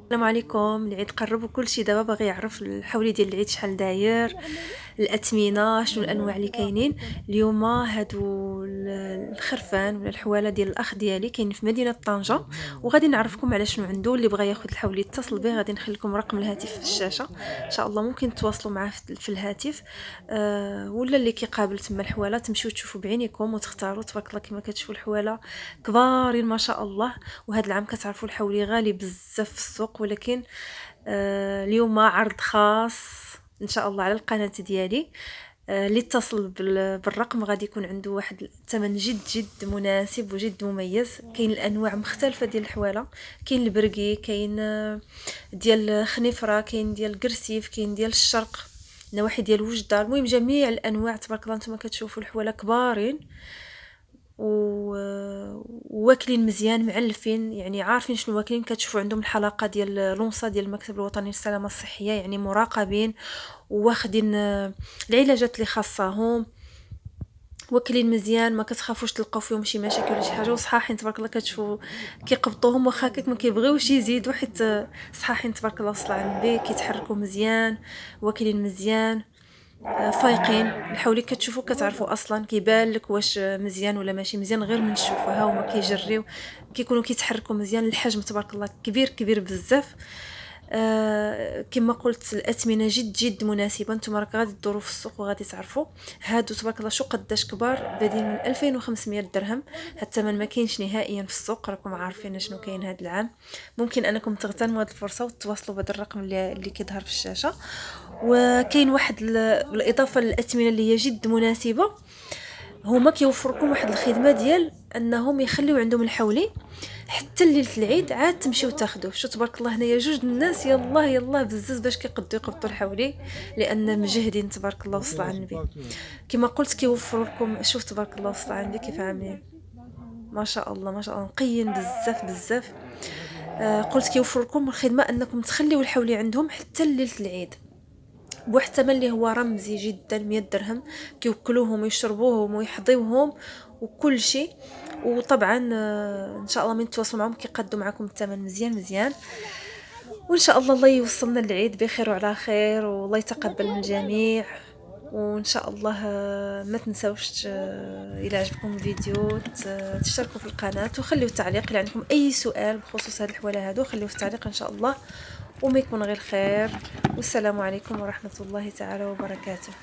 السلام عليكم. العيد قرب وكل شي دابا باغي يعرف الحولي ديال العيد شحال داير، الاثمنه شنو الانواع اللي كاينين. اليوم هادو الخرفان ولا الحواله ديال الاخ ديالي كاين في مدينه طنجه، وغادي نعرفكم على شنو عنده. اللي بغى ياخذ الحولي يتصل به، غادي نخلي لكم رقم الهاتف في الشاشه، ان شاء الله ممكن تواصلوا معاه في الهاتف. ولا اللي كيقابل تما الحواله تمشيو تشوفوا بعينيكم وتختاروا. تبارك الله كما كتشوفوا الحواله كبارين ما شاء الله. وهذا العام كتعرفوا الحولي غالي بزاف في السوق، ولكن اليوم عرض خاص ان شاء الله على القناه ديالي. اللي اتصل بالرقم غادي يكون عنده واحد الثمن جد جد مناسب وجد مميز. كاين الانواع مختلفه ديال الحواله، كاين البرقي، كاين ديال خنيفره، كاين ديال قرسيف، كاين ديال الشرق، نواحي ديال وجده. المهم جميع الانواع. تبارك الله نتوما كتشوفوا الحواله كبارين واكلين مزيان، معلفين، يعني عارفين شنو واكلين. كتشوفوا عندهم الحلقه ديال لونصا ديال المكتب الوطني للسلامه الصحيه، يعني مراقبين واخدين العلاجات اللي خاصهم، واكلين مزيان، ما كتخافوش تلقاو فيهم شي مشاكل ولا شي حاجه، وصحاحين تبارك الله. كتشوفوا كيقبطوهم واخا هكاك ما كيبغيوش يزيدوا، حيت صحاحين تبارك الله والصلاه على النبي. كيتحركوا مزيان، واكلين مزيان، فايقين. الحولي كتشوفوا كتعرفوا اصلا، كيبان لك واش مزيان ولا ماشي مزيان غير من تشوفوا. ها هما كيجريو، كيكونوا كيتحركوا مزيان. الحجم تبارك الله كبير كبير بزاف. كما قلت الاثمنه جد جد مناسبه. نتوما راك غادي تدوروا في السوق وغادي تعرفوا. هادو تبارك الله شو قداش كبار، بادين من 2500 درهم. هاد الثمن ما كاينش نهائيا في السوق، راكم عارفين شنو كاين هاد العام. ممكن انكم تغتنموا هاد الفرصه وتواصلوا بهذا الرقم اللي كيظهر في الشاشه. وكاين واحد بالاضافه للاثمنه اللي هي جد مناسبه، هما كيوفركم واحد الخدمه ديال انهم يخليو عندهم الحولي حتى ليله العيد، عاد تمشيو تاخذوه. شو تبارك الله، هنايا جوج الناس يلاه يلاه بزز باش كيقدوا يقبطوا الحولي، لان مجهدين تبارك الله والصلاه على النبي. كما قلت كيوفروا لكم. شوف تبارك الله والصلاه على النبي كيف عاملين، ما شاء الله ما شاء الله، نقيين بزاف بزاف. قلت كيوفروا لكم الخدمه انكم تخليو الحولي عندهم حتى ليله العيد بواحد الثمن اللي هو رمزي جدا، 100 درهم. كيوكلوهم ويشربوهم ويحضيوهم وكل شيء. وطبعا ان شاء الله من تواصلوا معهم كيقدوا معكم الثمن مزيان مزيان. وان شاء الله الله يوصلنا العيد بخير وعلى خير، والله يتقبل من الجميع. وان شاء الله ما تنسوش الى عجبكم الفيديو تشتركوا في القناه وخليوا تعليق. الا عندكم اي سؤال بخصوص هذه الحواله هادو خليوه في التعليق ان شاء الله. وما يكون غير خير، والسلام عليكم ورحمه الله تعالى وبركاته.